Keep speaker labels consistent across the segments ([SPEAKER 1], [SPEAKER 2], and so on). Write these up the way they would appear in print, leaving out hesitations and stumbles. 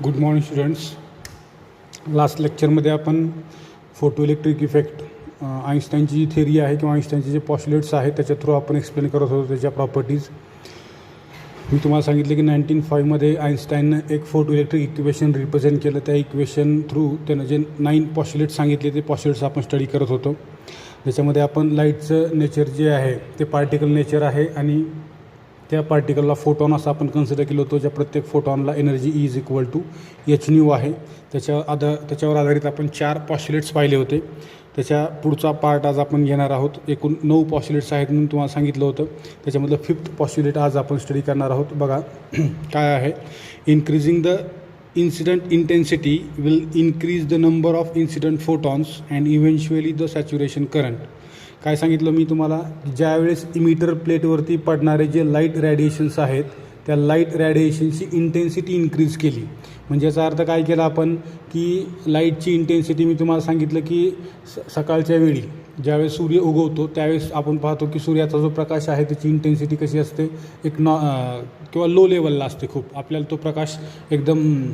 [SPEAKER 1] Good morning students. Last लेक्चरमध्ये आपण photo electric effect आईन्स्टाईनची जी theory आहे किंवा आईन्स्टाईनचे जे पॉस्युलेट्स आहेत त्याच्या थ्रू आपण एक्सप्लेन करत होतो त्याच्या प्रॉपर्टीज. मी तुम्हाला सांगितलं की 1905मध्ये आईन्स्टाईननं एक फोटो इलेक्ट्रिक इक्वेशन रिप्रेझेंट केलं. त्या इक्वेशन थ्रू त्यानं जे 9 पॉस्युलेट्स सांगितले ते पॉस्युलेट्स आपण स्टडी करत होतो. त्याच्यामध्ये आपण लाईटचं नेचर जे आहे ते पार्टिकल नेचर आहे आणि त्या पार्टिकलला फोटॉन असं आपण कन्सिडर केलं होतं. ज्या प्रत्येक फोटॉनला energy is equal to h आहे. त्याच्यावर आधारित आपण 4 पॉस्युलेट्स पाहिले होते. त्याच्या पुढचा पार्ट आज आपण घेणार आहोत. एकूण 9 पॉस्युलेट्स आहेत म्हणून तुम्हाला सांगितलं होतं. त्याच्यामधलं 5th पॉस्युलेट आज आपण स्टडी करणार आहोत. बघा काय आहे. Increasing the incident intensity will increase the number of incident photons and eventually the saturation current. काय सांगितलं मी तुम्हाला, ज्यावेळेस इमिटर प्लेटवरती पडणारे जे लाईट रॅडिएशन्स आहेत त्या लाईट रॅडिएशनची इंटेन्सिटी इन्क्रीज केली. म्हणजे याचा अर्थ काय केला आपण की लाईटची इंटेन्सिटी मी तुम्हाला सांगितलं की सकाळच्या वेळी ज्यावेळेस सूर्य उगवतो त्यावेळेस आपण पाहतो की सूर्याचा जो प्रकाश आहे त्याची इंटेन्सिटी कशी असते, एक किंवा लो लेवलला असते खूप. आपल्याला तो प्रकाश एकदम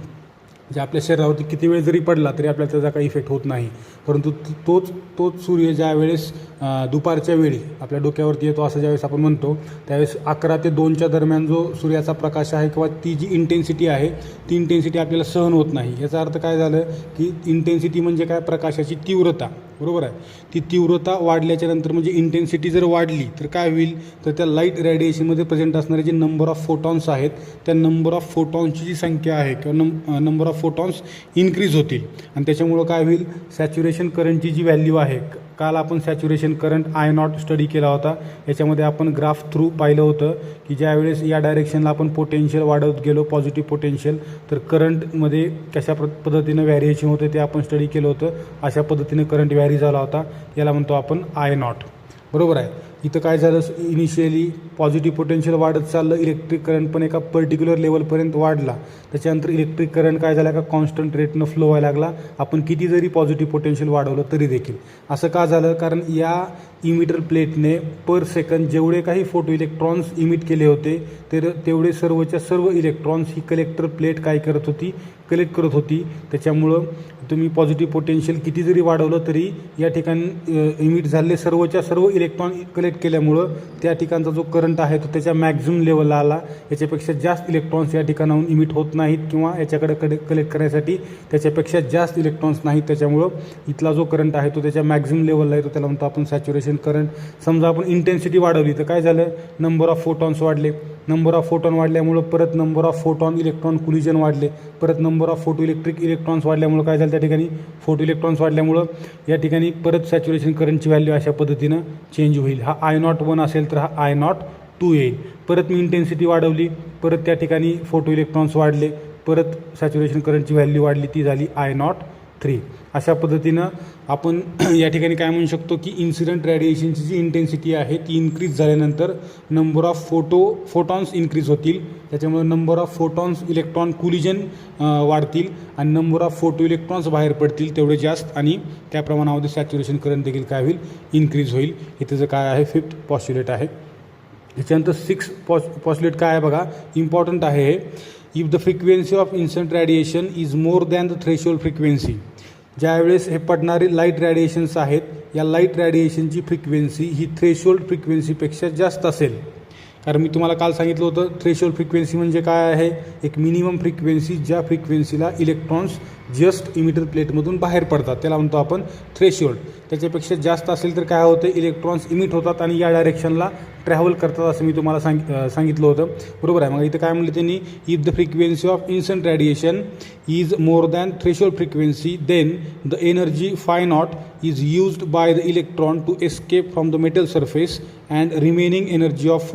[SPEAKER 1] जे आपल्या शरीरावरती किती वेळ जरी पडला तरी आपल्याला त्याचा काही इफेक्ट होत नाही. परंतु तोच सूर्य ज्या वेळेस दुपारच्या वेळी आपल्या डोक्यावरती येतो असं ज्यावेळेस आपण म्हणतो त्यावेळेस 11 ते 2च्या दरम्यान जो सूर्याचा प्रकाश आहे किंवा ती जी इंटेन्सिटी आहे ती इंटेन्सिटी आपल्याला सहन होत नाही. याचा अर्थ काय झालं की इंटेन्सिटी म्हणजे काय, प्रकाशाची तीव्रता, बरोबर आहे. ती तीव्रता वाढल्याच्या नंतर म्हणजे इंटेन्सिटी जर वाढली तर काय होईल, तर त्या लाईट रेडिएशनमध्ये प्रेझेंट असणारे जे नंबर ऑफ फोटॉन्स आहेत त्या नंबर ऑफ फोटॉन्सची जी संख्या आहे किंवा नंबर ऑफ फोटॉन्स इन्क्रीज होतील आणि त्याच्यामुळं काय होईल, सॅच्युरेशन करंटची जी व्हॅल्यू आहे, काल आपण सॅच्युरेशन करंट I0 स्टडी केला होता. याच्यामध्ये आपण ग्राफ थ्रू पाहिलं होतं की ज्यावेळेस या डायरेक्शनला आपण पोटेन्शियल वाढवत गेलो, पॉझिटिव्ह पोटेन्शियल, तर करंटमध्ये कशा पद्धतीनं व्हॅरिएशन होतं ते आपण स्टडी केलं होतं. अशा पद्धतीनं करंट व्हॅरी झाला होता. याला म्हणतो आपण I0, बरोबर आहे. इथं काय झालं, इनिशियली पॉझिटिव्ह पोटेन्शियल वाढत चाललं, इलेक्ट्रिक करंट पण एका पर्टिक्युलर लेवलपर्यंत वाढला. त्याच्यानंतर इलेक्ट्रिक करंट काय झाला का कॉन्स्टंट रेटनं फ्लो व्हायला लागला. आपण किती जरी पॉझिटिव्ह पोटेन्शियल वाढवलं तरी देखील. असं का झालं, कारण या इमिटर प्लेटने पर सेकंद जेवढे काही फोटो इलेक्ट्रॉन्स इमिट केले होते तेवढे सर्वच्या सर्व इलेक्ट्रॉन्स ही कलेक्टर प्लेट काय करत होती, कलेक्ट करत होती. त्याच्यामुळं तुम्ही पॉझिटिव्ह पोटेन्शियल किती जरी वाढवलं तरी या ठिकाणी इमिट झालेले सर्वच्या सर्व इलेक्ट्रॉन कलेक्ट केल्यामुळं त्या ठिकाणचा जो करंट आहे तो त्याच्या मॅक्झिमम लेवलला आला. याच्यापेक्षा जास्त इलेक्ट्रॉन्स या ठिकाणाहून इमिट होत नाहीत किंवा याच्याकडे कलेक्ट करण्यासाठी त्याच्यापेक्षा जास्त इलेक्ट्रॉन्स नाहीत. त्याच्यामुळं इथला जो करंट आहे तो त्याच्या मॅक्झिमम लेवलला येतो, त्याला म्हणतो आपण सॅच्युरेशन करंट. समजा आपण इंटेन्सिटी वाढवली तर काय झालं, नंबर ऑफ फोटॉन्स वाढले. नंबर ऑफ फोटॉन वाढल्यामुळं परत number of photon electron collision वाढले. परत number of photo electric electrons वाढल्यामुळं काय झालं, त्या ठिकाणी फोटो इलेक्ट्रॉन्स वाढल्यामुळं या ठिकाणी परत सॅच्युरेशन करंटची व्हॅल्यू अशा पद्धतीनं चेंज होईल. हा I01 असेल तर हा I02 येईल. परत मी इंटेन्सिटी वाढवली, परत त्या ठिकाणी फोटो इलेक्ट्रॉन्स वाढले, परत सॅच्युरेशन करंटची व्हॅल्यू वाढली, ती झाली I03. अशा पद्धतीनं आपण या ठिकाणी काय म्हणू शकतो की इन्सिडंट रॅडिएशनची जी इंटेन्सिटी आहे ती इन्क्रीज झाल्यानंतर नंबर ऑफ फोटॉन्स इन्क्रीज होतील. त्याच्यामुळे number of photons electron collision वाढतील आणि नंबर ऑफ फोटो इलेक्ट्रॉन्स बाहेर पडतील तेवढे जास्त, आणि त्या प्रमाणामध्ये सॅच्युरेशन करंट देखील काय होईल, इन्क्रीज होईल. हे त्याचं काय आहे, 5th पॉस्युलेट आहे. त्याच्यानंतर 6th पॉस्युलेट काय आहे बघा, इम्पॉर्टंट आहे हे. If the frequency of incident radiation is more than the threshold frequency. ज्यावेळेस हे पडणारे लाईट रॅडिएशन्स आहेत या लाईट रॅडिएशनची फ्रिक्वेन्सी ही थ्रेशोल्ड फ्रिक्वेन्सीपेक्षा जास्त असेल. कारण मी तुम्हाला काल सांगितलं होतं थ्रेशोल्ड फ्रिक्वेन्सी म्हणजे काय आहे, एक मिनिमम फ्रिक्वेन्सी ज्या फ्रिक्वेन्सीला इलेक्ट्रॉन्स जस्ट इमिटर प्लेटमधून बाहेर पडतात त्याला म्हणतो आपण थ्रेशोल्ड. त्याच्यापेक्षा जास्त असेल तर काय होतं, इलेक्ट्रॉन्स इमिट होतात आणि या डायरेक्शनला ट्रॅव्हल करतात असं मी तुम्हाला सांगितलं होतं, बरोबर आहे. मग इथं काय म्हणलं त्यांनी, if the frequency of incident radiation is more than threshold frequency then the energy φ0 is used by the electron to escape from the metal surface and remaining energy of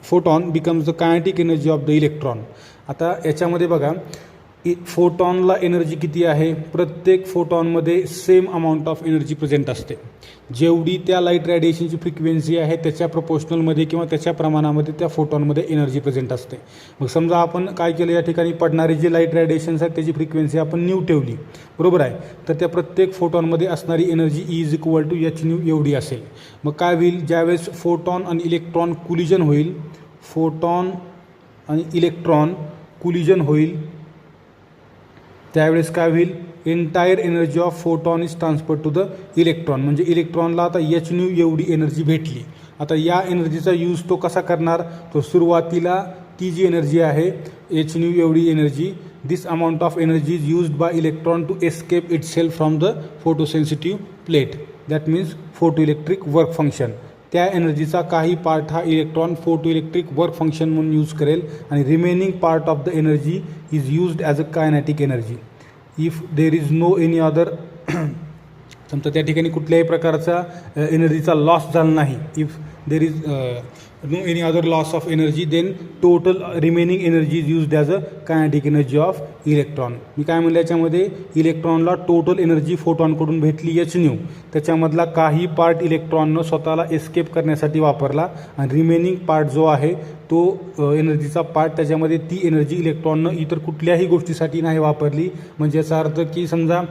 [SPEAKER 1] photon becomes the kinetic energy of the electron. आता याच्यामध्ये बघा फोटॉनला energy किती आहे, प्रत्येक फोटॉनमध्ये same amount of energy present असते. जेवढी त्या लाईट रॅडिएशनची फ्रिक्वेन्सी आहे त्याच्या प्रपोर्शनलमध्ये किंवा त्याच्या प्रमाणामध्ये त्या फोटॉनमध्ये एनर्जी प्रेझेंट असते. मग समजा आपण काय केलं, या ठिकाणी पडणारे जे लाईट रॅडिएशन्स आहेत त्याची फ्रिक्वेन्सी आपण न्यू ठेवली, बरोबर आहे. तर त्या प्रत्येक फोटॉनमध्ये असणारी energy is equal to h एवढी असेल. मग काय होईल, ज्यावेळेस फोटॉन आणि इलेक्ट्रॉन कोलिजन होईल, फोटॉन आणि इलेक्ट्रॉन कोलिजन होईल त्यावेळेस काय होईल, entire energy of photon is transfer to the electron. म्हणजे इलेक्ट्रॉनला आता एच न्यू एवढी एनर्जी भेटली. आता या एनर्जीचा यूज तो कसा करणार, तो सुरुवातीला ती जी एनर्जी आहे एच न्यू एवढी energy, this amount of energy is used by electron to escape itself from the photosensitive plate. That means photo electric work function. त्या एनर्जीचा काही पार्ट हा electron photo electric work function म्हणून use करेल आणि remaining part of the energy is used as a kinetic energy. If there is no any other, समजा त्या ठिकाणी कुठल्याही प्रकारचा एनर्जीचा लॉस झाला नाही, if there is no any other loss of energy, then total remaining energy is used as a kinetic energy of electron. मी काय म्हणलं, याच्यामध्ये इलेक्ट्रॉनला टोटल एनर्जी फोटॉनकडून भेटली एच न्यू, त्याच्यामधला काही पार्ट इलेक्ट्रॉननं स्वतःला एस्केप करण्यासाठी वापरला आणि रिमेनिंग पार्ट जो आहे तो एनर्जीचा पार्ट, त्याच्यामध्ये ती एनर्जी इलेक्ट्रॉननं इतर कुठल्याही गोष्टीसाठी नाही वापरली. म्हणजे याचा अर्थ की समजा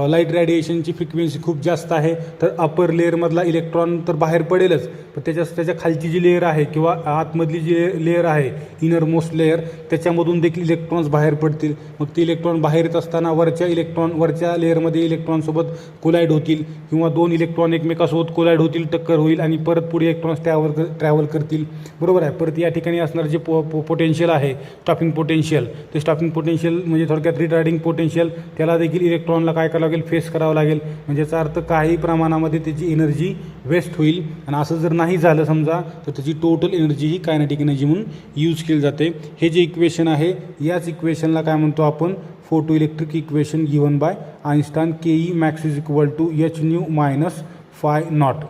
[SPEAKER 1] लाईट रेडिएशनची फ्रिक्वेन्सी खूप जास्त आहे तर अपर लेअरमधला इलेक्ट्रॉन तर बाहेर पडेलच, पण त्याच्या खालची जी लेअर आहे किंवा आतमधली जी लेअर आहे इनर मोस्ट लेअर, त्याच्यामधून देखील इलेक्ट्रॉन्स बाहेर पडतील. मग ते इलेक्ट्रॉन बाहेर येत असताना वरच्या लेअरमध्ये इलेक्ट्रॉनसोबत कोलाईड होतील किंवा दोन इलेक्ट्रॉन एकमेकासोबत कोलाईड होतील, टक्कर होईल आणि परत पुढे इलेक्ट्रॉन्स ट्रॅव्हल करतील. बरोबर आहे. परत या ठिकाणी असणारं जे पोटेन्शियल आहे स्टॉपिंग पोटेन्शियल, ते स्टॉपिंग पोटेन्शियल म्हणजे थोडक्यात रिटार्डिंग पोटेन्शियल, त्याला देखील इलेक्ट्रॉनला काय करावं लागेल, फेस करावं लागेल. म्हणजे याचा अर्थ काही प्रमाणामध्ये त्याची एनर्जी वेस्ट होईल आणि असं जर नाही झालं समजा तर त्याची टोटल एनर्जी ही कायनेटिक एनर्जी म्हणून यूज केली जाते. हे जे इक्वेशन आहे याच इक्वेशनला काय म्हणतो आपण, photo electric equation given by Einstein. K E max is equal to h nu minus phi naught,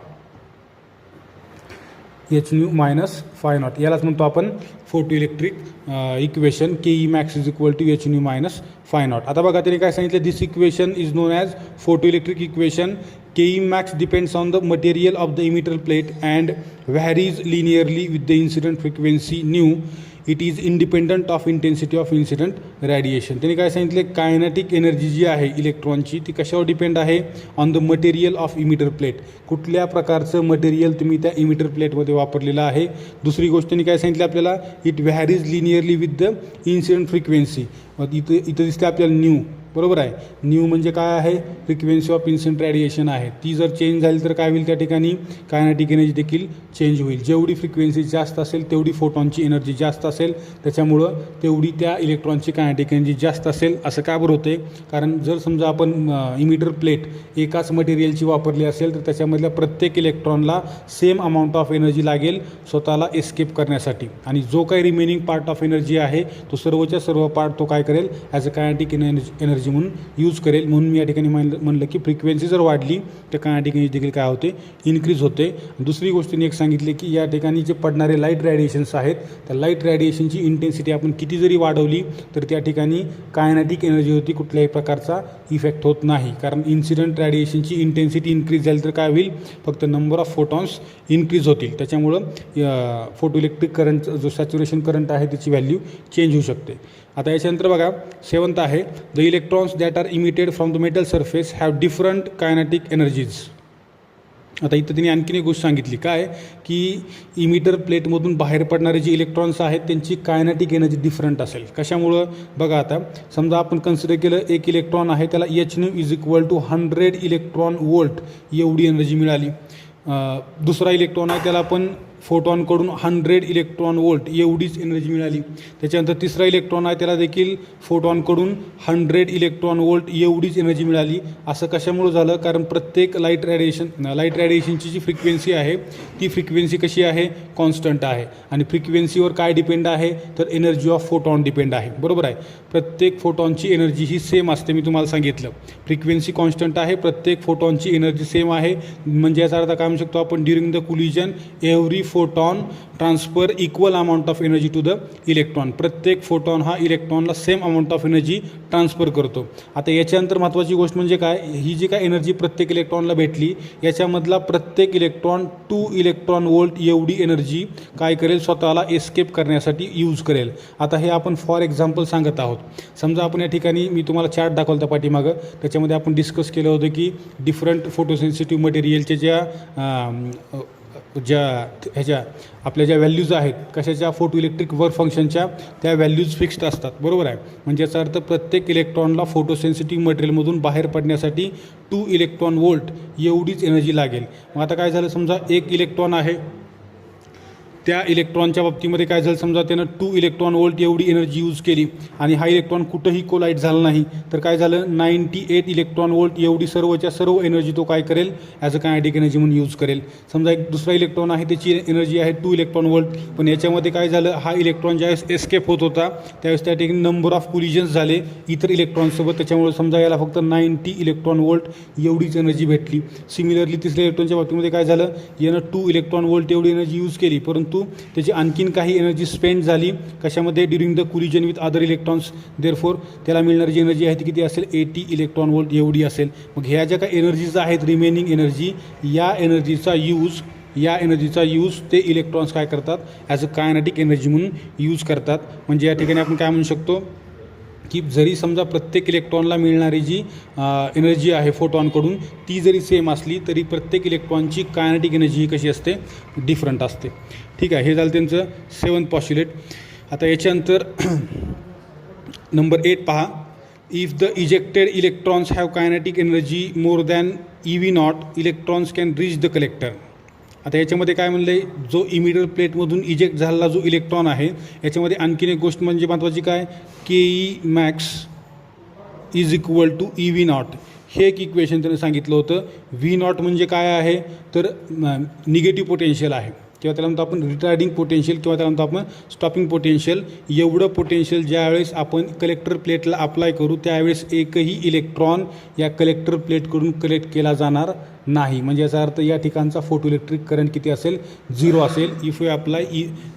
[SPEAKER 1] h nu minus phi naught, यालाच म्हणतो आपण photo electric equation. K E max is equal to h nu minus phi naught. आता बघा त्याने काय सांगितलं, this equation is known as photo electric equation. K E max depends on the material of the emitter plate and varies linearly with the incident frequency new. It is independent of intensity of incident radiation. त्यांनी काय सांगितले, kinetic energy जी आहे इलेक्ट्रॉनची ती कशावर depend आहे, on the material of emitter plate. कुठल्या प्रकारचं मटेरियल तुम्ही त्या इमिटर प्लेटमध्ये वापरलेलं आहे. दुसरी गोष्ट त्यांनी काय सांगितलं आपल्याला, it varies linearly with the incident frequency. इथं दिसते आपल्याला न्यू, बरोबर आहे. न्यू म्हणजे काय आहे, फ्रिक्वेन्सी ऑफ इन्सिडेंट रेडिएशन आहे. ती जर चेंज झाली तर काय होईल, त्या ठिकाणी कायनेटिक एनर्जी देखील चेंज होईल. जेवढी फ्रिक्वेन्सी जास्त असेल तेवढी फोटॉनची एनर्जी जास्त असेल, त्याच्यामुळं तेवढी त्या इलेक्ट्रॉनची कायनेटिक एनर्जी जास्त असेल. असं का बरं होते, कारण जर समजा आपण इमिटर प्लेट एकाच मटेरियलची वापरली असेल तर त्याच्यामधल्या प्रत्येक इलेक्ट्रॉनला सेम अमाऊंट ऑफ एनर्जी लागेल स्वतःला एस्केप करण्यासाठी, आणि जो काही रिमेनिंग पार्ट ऑफ एनर्जी आहे तो सर्वच्या सर्व पार्ट तो काय करेल, ॲज अ कायनेटिक एनर्जी म्हणून यूज करेल. म्हणून मी या ठिकाणी म्हणलं की फ्रिक्वेन्सी जर वाढली तर कायनेटिक एनर्जी देखील काय होते, इन्क्रीज होते. दुसरी गोष्टीने एक सांगितले की या ठिकाणी जे पडणारे लाईट रेडिएशन्स आहेत त्या लाईट रेडिएशनची इंटेन्सिटी आपण किती जरी वाढवली तर त्या ठिकाणी कायनेटिक एनर्जीवरती कुठल्याही प्रकारचा इफेक्ट होत नाही, कारण इन्सिडेंट रेडिएशनची इंटेन्सिटी इन्क्रीज झाली तर काय होईल, फक्त नंबर ऑफ फोटॉन्स इन्क्रीज होतील. त्याच्यामुळं फोटो इलेक्ट्रिक करंट जो सॅच्युरेशन करंट आहे त्याची व्हॅल्यू चेंज होऊ शकते. आता याच्यानंतर बघा 7th आहे, the electrons that are emitted from the metal surface have different kinetic energies. आता इथं त्यांनी आणखीन एक गोष्ट सांगितली काय, की इमिटर प्लेटमधून बाहेर पडणारे जे इलेक्ट्रॉन्स आहेत त्यांची कायनेटिक एनर्जी डिफरंट असेल. कशामुळं बघा, आता समजा आपण कन्सिडर केलं एक इलेक्ट्रॉन आहे त्याला H nu is equal to 100 electron volt एवढी एनर्जी मिळाली. दुसरा इलेक्ट्रॉन आहे त्याला पण फोटॉनकडून 100 इलेक्ट्रॉन वोल्ट एवढीच एनर्जी मिळाली. त्याच्यानंतर तिसरा इलेक्ट्रॉन आहे त्याला देखील फोटॉनकडून 100 इलेक्ट्रॉन वोल्ट एवढीच एनर्जी मिळाली. असं कशामुळे झालं, कारण प्रत्येक लाईट रेडिएशनची जी फ्रिक्वेन्सी आहे ती फ्रिक्वेन्सी कशी आहे, कॉन्स्टंट आहे. आणि फ्रिक्वेन्सीवर काय डिपेंड आहे, तर एनर्जी ऑफ फोटॉन डिपेंड आहे. बरोबर आहे. प्रत्येक फोटॉनची एनर्जी ही सेम असते. मी तुम्हाला सांगितलं फ्रिक्वेन्सी कॉन्स्टंट आहे, प्रत्येक फोटॉनची एनर्जी सेम आहे. म्हणजे याचा अर्थ काय म्हणू शकतो आपण, during the collision every photon transfer equal amount of energy to the electron. प्रत्येक फोटॉन हा इलेक्ट्रॉनला same amount of energy transfer करतो. आता याच्यानंतर महत्त्वाची गोष्ट म्हणजे काय, ही जी काय एनर्जी प्रत्येक इलेक्ट्रॉनला भेटली याच्यामधला प्रत्येक इलेक्ट्रॉन 2 इलेक्ट्रॉन वोल्ट एवढी एनर्जी काय करेल, स्वतःला एस्केप करण्यासाठी यूज करेल. आता हे आपण फॉर एक्झाम्पल सांगत आहोत. समजा आपण या ठिकाणी मी तुम्हाला चार्ट दाखवला पाठीमागं, त्याच्यामध्ये आपण डिस्कस केलं होतं की डिफरंट फोटोसेन्सिटिव्ह मटेरियलच्या ज्या ह्याच्या आपल्या ज्या व्हॅल्यूज आहेत कशाच्या फोटो इलेक्ट्रिक वर्क फंक्शनच्या त्या व्हॅल्यूज फिक्स्ड असतात, बरोबर आहे. म्हणजे याचा अर्थ प्रत्येक इलेक्ट्रॉनला फोटोसेन्सिटिव्ह मटेरियलमधून बाहेर पडण्यासाठी 2 इलेक्ट्रॉन वोल्ट एवढीच एनर्जी लागेल. मग आता काय झालं, समजा एक इलेक्ट्रॉन आहे, त्या इलेक्ट्रॉनच्या बाबतीमध्ये काय झालं, समजा त्यानं 2 इलेक्ट्रॉन वोल्ट एवढी एनर्जी यूज केली आणि हा इलेक्ट्रॉन कुठंही कोलाईड झाला नाही, तर काय झालं 98 इलेक्ट्रॉन वोल्ट एवढी सर्वच्या सर्व एनर्जी तो काय करेल, ॲज अ कायनेटिक एनर्जी म्हणून यूज करेल. समजा एक दुसरा इलेक्ट्रॉन आहे, त्याची एनर्जी आहे 2 इलेक्ट्रॉन वोल्ट, पण याच्यामध्ये काय झालं, हा इलेक्ट्रॉन ज्यावेळेस एस्केप होत होता त्यावेळेस त्या ठिकाणी नंबर ऑफ कोलिजन्स झाले इतर इलेक्ट्रॉनसोबत, त्याच्यामुळे समजा याला फक्त 90 इलेक्ट्रॉन वोल्ट एवढीच एनर्जी भेटली. सिमिलरली तिसऱ्या इलेक्ट्रॉनच्या बाबतीमध्ये काय झालं, यानं 2 इलेक्ट्रॉन वोल्ट एवढी एनर्जी यूज केली, परंतु त्याची आणखीन काही एनर्जी स्पेंड झाली कशामध्ये, during the collision with other electrons. Therefore त्याला मिळणारी जी एनर्जी आहे ती किती असेल, 80 इलेक्ट्रॉन वोल्ट एवढी असेल. मग ह्या ज्या काही एनर्जीज आहेत रिमेनिंग एनर्जी, या एनर्जीचा यूज ते इलेक्ट्रॉन्स काय करतात, ॲज अ कायनेटिक एनर्जी म्हणून यूज करतात. म्हणजे या ठिकाणी आपण काय म्हणू शकतो की जरी समजा प्रत्येक इलेक्ट्रॉनला मिळणारी जी एनर्जी आहे फोटॉनकडून ती जरी सेम असली तरी प्रत्येक इलेक्ट्रॉनची कायनेटिक एनर्जी ही कशी असते, डिफरंट असते. ठीक आहे, हे झालं त्यांचं 7th पॉस्ट्युलेट. आता याच्यानंतर नंबर 8 पहा. If the ejected electrons have kinetic energy more than EV0 electrons can reach the collector. आता याच्यामध्ये काय म्हणलं आहे, जो इमिटर प्लेटमधून इजेक्ट झालेला जो इलेक्ट्रॉन आहे याच्यामध्ये आणखीन एक गोष्ट म्हणजे महत्त्वाची काय, KE max is equal to EV0. हे एक इक्वेशन त्यानं सांगितलं होतं. V0 म्हणजे काय आहे, तर निगेटिव्ह पोटेन्शियल आहे, किंवा त्याला म्हणतो आपण रिटार्डिंग पोटेन्शियल, किंवा त्याला म्हणतो आपण स्टॉपिंग पोटेन्शियल. एवढं पोटेन्शियल ज्यावेळेस आपण कलेक्टर प्लेटला अप्लाय करू त्यावेळेस एकही इलेक्ट्रॉन या कलेक्टर प्लेटकडून कलेक्ट केला जाणार नाही. म्हणजे याचा अर्थ या ठिकाणचा फोटो इलेक्ट्रिक करंट किती असेल, 0 असेल. If you apply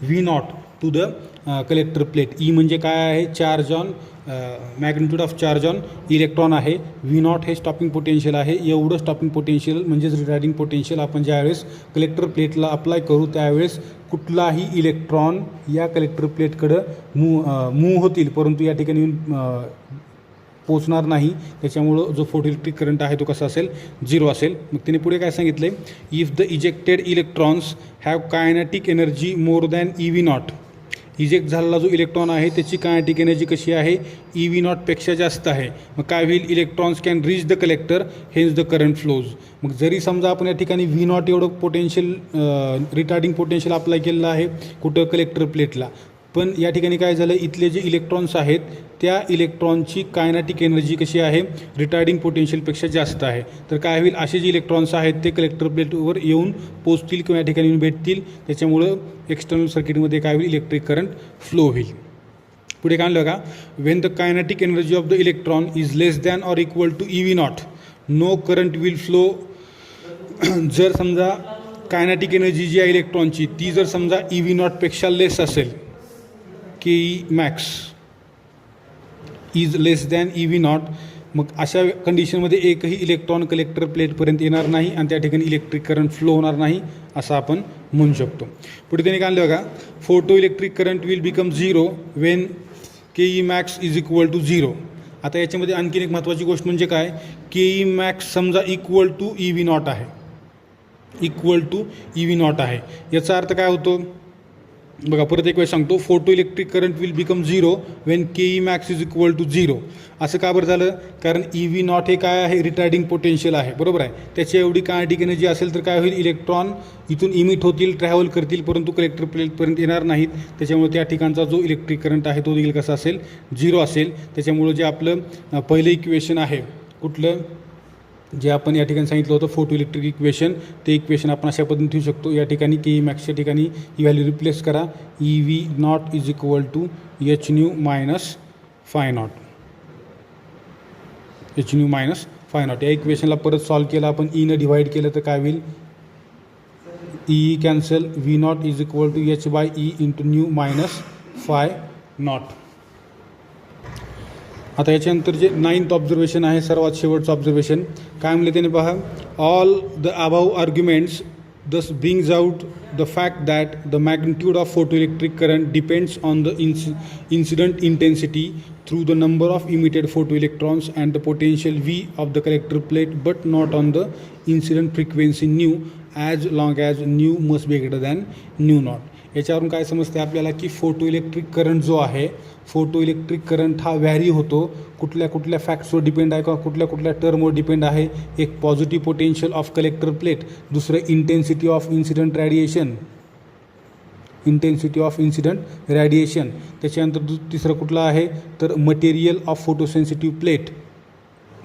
[SPEAKER 1] V0 to the collector plate. E म्हणजे काय आहे, charge on magnitude of charge on electron आहे. V0 हे स्टॉपिंग पोटेन्शियल आहे. एवढं स्टॉपिंग पोटेन्शियल म्हणजेच रिटार्डिंग पोटेन्शियल आपण ज्यावेळेस कलेक्टर प्लेटला अप्लाय करू त्यावेळेस कुठलाही इलेक्ट्रॉन या कलेक्टर प्लेटकडं मूव्ह होतील, परंतु या ठिकाणी पोचणार नाही. त्याच्यामुळं जो फोटो इलेक्ट्रिक करंट आहे तो कसा असेल, 0 असेल. मग त्याने पुढे काय सांगितलं आहे, if the ejected electrons have kinetic energy more than EV0. Eject झालेला जो इलेक्ट्रॉन आहे त्याची कायनेटिक एनर्जी कशी आहे, EV0 पेक्षा जास्त आहे. मग काय होईल, electrons can reach the collector, hence the current flows. मग जरी समजा आपण या ठिकाणी V0 एवढं पोटेन्शियल रिटार्डिंग पोटेन्शियल अप्लाय केलेलं आहे कुठं, कलेक्टर प्लेटला, पण या ठिकाणी काय झालं, इथले जे इलेक्ट्रॉन्स आहेत त्या इलेक्ट्रॉनची कायनेटिक एनर्जी कशी आहे, रिटार्डिंग पोटेन्शियलपेक्षा जास्त आहे. तर काय होईल, असे जे इलेक्ट्रॉन्स आहेत ते कलेक्टर प्लेटवर येऊन पोचतील किंवा या ठिकाणी भेटतील. त्याच्यामुळं एक्सटर्नल सर्किटमध्ये काय होईल, इलेक्ट्रिक करंट फ्लो होईल. पुढे काय म्हणलं का, when the kinetic energy of the electron is less than or equal to EV0 no current will flow. जर समजा कायनेटिक एनर्जी जी आहे इलेक्ट्रॉनची ती जर समजा EV0 पेक्षा लेस असेल, KE max is less than EV0, मग अशा कंडिशनमध्ये एकही इलेक्ट्रॉन कलेक्टर प्लेटपर्यंत येणार नाही आणि त्या ठिकाणी इलेक्ट्रिक करंट फ्लो होणार नाही असं आपण म्हणू शकतो. पुढे त्यांनी काय बघा, photo electric current will become 0 when KE max is equal to 0. आता याच्यामध्ये आणखीन एक महत्त्वाची गोष्ट म्हणजे काय, KE max समजा इक्वल टू EV0 आहे, इक्वल टू EV0 आहे. याचा अर्थ काय होतो बघा, परत एक वेळ सांगतो, photo electric current will become 0 when KE max is equal to 0. असं का बरं झालं, कारण EV0 हे काय आहे, रिटार्डिंग पोटेन्शियल आहे, बरोबर आहे. त्याची एवढी कायनेटिक एनर्जी असेल तर काय होईल, इलेक्ट्रॉन इथून इमिट होतील, ट्रॅव्हल करतील, परंतु कलेक्टर प्लेटपर्यंत येणार नाहीत. त्याच्यामुळे त्या ठिकाणचा जो इलेक्ट्रिक करंट आहे तो देखील कसा असेल, 0 असेल. त्याच्यामुळं जे आपलं पहिलं इक्वेशन आहे कुठलं, जे आपण या ठिकाणी सांगितलं होतं फोटो इलेक्ट्रिक इक्वेशन, ते इक्वेशन आपण अशा पद्धतीने ठेवू शकतो. या ठिकाणी KE maxच्या ठिकाणी ही व्हॅल्यू रिप्लेस करा, EV0 is equal to hν minus φ0, hν minus φ0. या इक्वेशनला परत सॉल्व केलं आपण, ईनं डिवाईड केलं तर काय होईल, E cancel, V0 is equal to h/e into nu minus φ0. आता याच्यानंतर जे 9th ऑब्झर्वेशन आहे, सर्वात शेवटचं ऑब्झर्वेशन काय म्हणले त्याने पहा, all the above arguments thus brings out the fact that the magnitude of photoelectric current depends on the incident intensity through the number of emitted photoelectrons and the potential V of the collector plate, but not on the incident frequency nu as long as new must be greater than new not. याच्यावरून काय समजते आपल्याला की photo electric current जो आहे, photo electric current हा vary होतो. कुठल्या कुठल्या फॅक्ट्सवर डिपेंड आहे किंवा कुठल्या कुठल्या टर्मवर डिपेंड आहे. एक positive potential of collector plate, दुसरं intensity of incident radiation, intensity of incident radiation. त्याच्यानंतर तिसरं कुठलं आहे तर मटेरियल ऑफ फोटोसेन्सिटिव्ह प्लेट.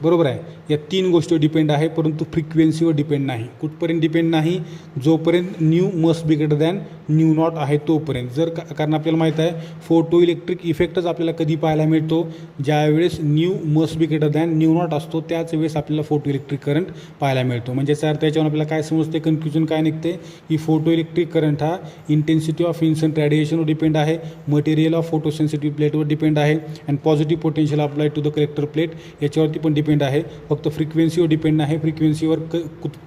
[SPEAKER 1] बरोबर आहे. या 3 गोष्टी डिपेंड आहे, परंतु फ्रिक्वेन्सीवर डिपेंड नाही. कुठपर्यंत डिपेंड नाही, जोपर्यंत new must be greater than new not आहे तोपर्यंत. कारण आपल्याला माहीत आहे फोटो इलेक्ट्रिक इफेक्टच आपल्याला कधी पाहायला मिळतो, ज्यावेळेस new must be greater than new not असतो त्याच वेळेस आपल्याला फोटो इलेक्ट्रिक करंट पाहायला मिळतो. म्हणजे याचा अर्थ याच्यावर आपल्याला काय समजते, कन्फ्युजन काय निघते की फोटो इलेक्ट्रिक करंट हा इंटेन्सिटी ऑफ इन्सिडंट रॅडिएशनवर डिपेंड आहे, मटेरियल ऑफ फोटोसेन्सिटिव्ह प्लेटवर डिपेंड आहे, and positive potential apply to the collector plate याच्यावरती पण डिपेंड आहे. फक्त फ्रिक्वेन्सीवर डिपेंड नाही. फ्रिक्वेन्सीवर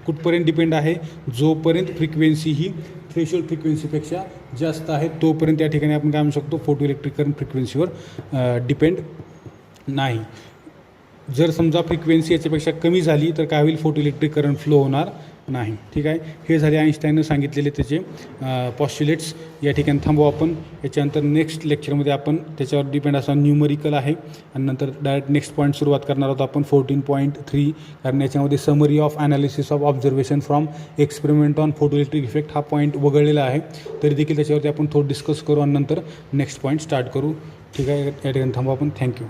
[SPEAKER 1] कुठपर्यंत डिपेंड आहे, जोपर्यंत फ्रिक्वेन्सी ही थ्रेशोल्ड फ्रिक्वेन्सीपेक्षा जास्त आहे तोपर्यंत या ठिकाणी आपण काय म्हणू शकतो, फोटो इलेक्ट्रिक करंट फ्रिक्वेन्सीवर डिपेंड नाही. जर समजा फ्रिक्वेन्सी याच्यापेक्षा कमी झाली तर काय होईल, फोटो इलेक्ट्रिक करंट फ्लो होणार नाही. ठीक आहे. हे झाले आईन्स्टाईननं सांगितलेले त्याचे पॉस्च्युलेट्स. या ठिकाणी थांबू आपण. याच्यानंतर नेक्स्ट लेक्चरमध्ये आपण त्याच्यावर डिपेंड असा न्यूमरिकल आहे आणि नंतर डायरेक्ट नेक्स्ट पॉईंट सुरुवात करणार आहोत आपण 14.3. कारण याच्यामध्ये summary of analysis of observation from experiment on photo electric effect हा पॉईंट वगळलेला आहे. तरी देखील त्याच्यावरती आपण थोडं डिस्कस करू आणि नंतर नेक्स्ट पॉईंट स्टार्ट करू. ठीक आहे. या ठिकाणी थांबू आपण. थँक्यू.